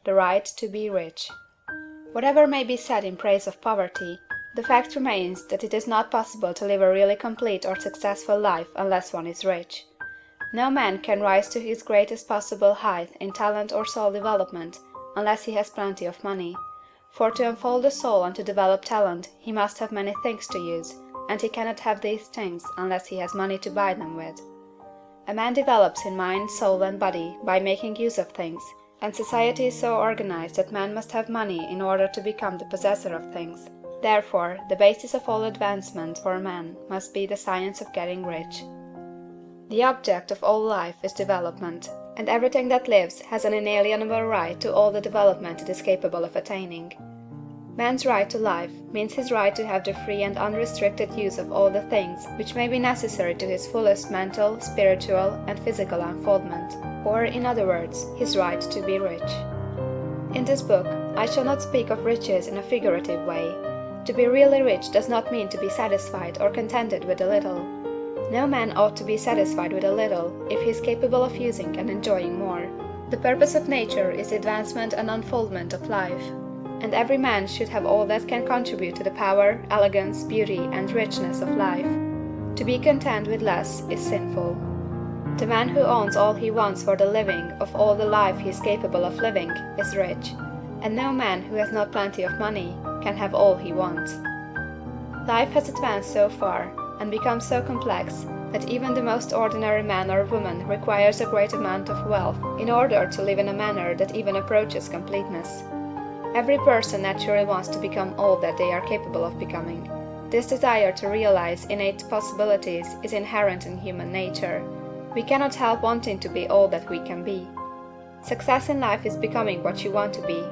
the right to be rich. Whatever may be said in praise of poverty, the fact remains that it is not possible to live a really complete or successful life unless one is rich. No man can rise to his greatest possible height in talent or soul development unless he has plenty of money, for to unfold the soul and to develop talent he must have many things to use, and he cannot have these things unless he has money to buy them with. A man develops in mind, soul, and body by making use of things, and society is so organized that man must have money in order to become the possessor of things. Therefore, the basis of all advancement for man must be the science of getting rich. The object of all life is development, and everything that lives has an inalienable right to all the development it is capable of attaining. Man's right to life means his right to have the free and unrestricted use of all the things which may be necessary to his fullest mental, spiritual, and physical unfoldment, or, in other words, his right to be rich. In this book, I shall not speak of riches in a figurative way. To be really rich does not mean to be satisfied or contented with a little. No man ought to be satisfied with a little if he is capable of using and enjoying more. The purpose of nature is the advancement and unfoldment of life, and every man should have all that can contribute to the power, elegance, beauty, and richness of life. To be content with less is sinful. The man who owns all he wants for the living of all the life he is capable of living is rich, and no man who has not plenty of money can have all he wants. Life has advanced so far, and become so complex, that even the most ordinary man or woman requires a great amount of wealth in order to live in a manner that even approaches completeness. Every person naturally wants to become all that they are capable of becoming. This desire to realize innate possibilities is inherent in human nature. We cannot help wanting to be all that we can be. Success in life is becoming what you want to be.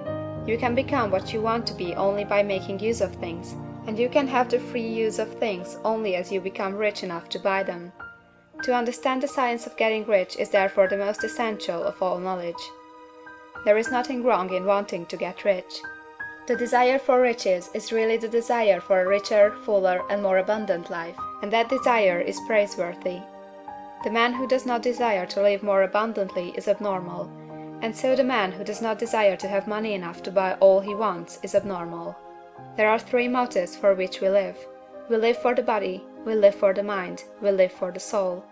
You can become what you want to be only by making use of things, and you can have the free use of things only as you become rich enough to buy them. To understand the science of getting rich is therefore the most essential of all knowledge. There is nothing wrong in wanting to get rich. The desire for riches is really the desire for a richer, fuller, and more abundant life, and that desire is praiseworthy. The man who does not desire to live more abundantly is abnormal, and so the man who does not desire to have money enough to buy all he wants is abnormal. There are three motives for which we live. We live for the body, we live for the mind, we live for the soul.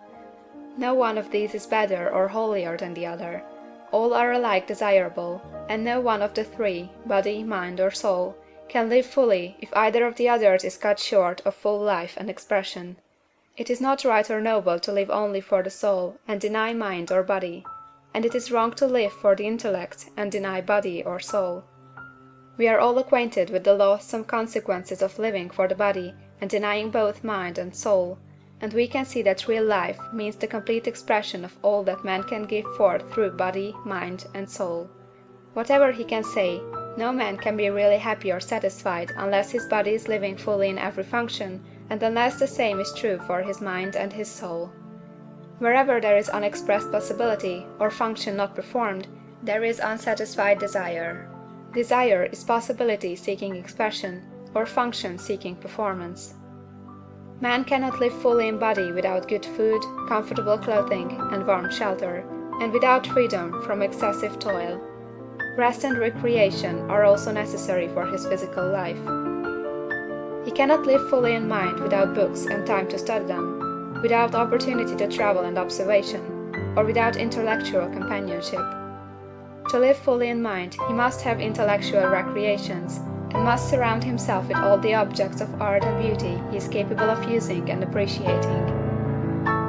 No one of these is better or holier than the other. All are alike desirable, and no one of the three, body, mind, or soul, can live fully if either of the others is cut short of full life and expression. It is not right or noble to live only for the soul and deny mind or body, and it is wrong to live for the intellect and deny body or soul. We are all acquainted with the loathsome consequences of living for the body and denying both mind and soul, and we can see that real life means the complete expression of all that man can give forth through body, mind, and soul. Whatever he can say, no man can be really happy or satisfied unless his body is living fully in every function, and unless the same is true for his mind and his soul. Wherever there is unexpressed possibility, or function not performed, there is unsatisfied desire. Desire is possibility seeking expression, or function seeking performance. Man cannot live fully in body without good food, comfortable clothing, and warm shelter, and without freedom from excessive toil. Rest and recreation are also necessary for his physical life. He cannot live fully in mind without books and time to study them, without opportunity to travel and observation, or without intellectual companionship. To live fully in mind, he must have intellectual recreations, and must surround himself with all the objects of art and beauty he is capable of using and appreciating.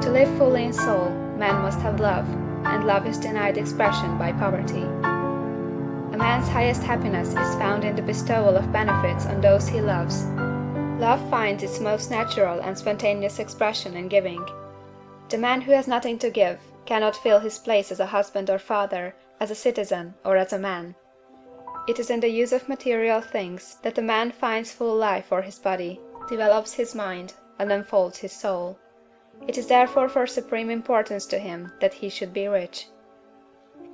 To live fully in soul, man must have love, and love is denied expression by poverty. A man's highest happiness is found in the bestowal of benefits on those he loves. Love finds its most natural and spontaneous expression in giving. The man who has nothing to give cannot fill his place as a husband or father, as a citizen, or as a man. It is in the use of material things that a man finds full life for his body, develops his mind, and unfolds his soul. It is therefore for supreme importance to him that he should be rich.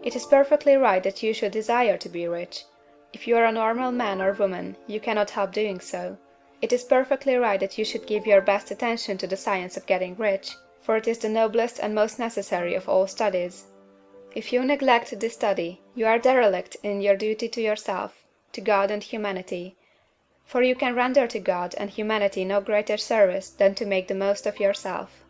It is perfectly right that you should desire to be rich. If you are a normal man or woman, you cannot help doing so. It is perfectly right that you should give your best attention to the science of getting rich, for it is the noblest and most necessary of all studies. If you neglect this study, you are derelict in your duty to yourself, to God and humanity; for you can render to God and humanity no greater service than to make the most of yourself.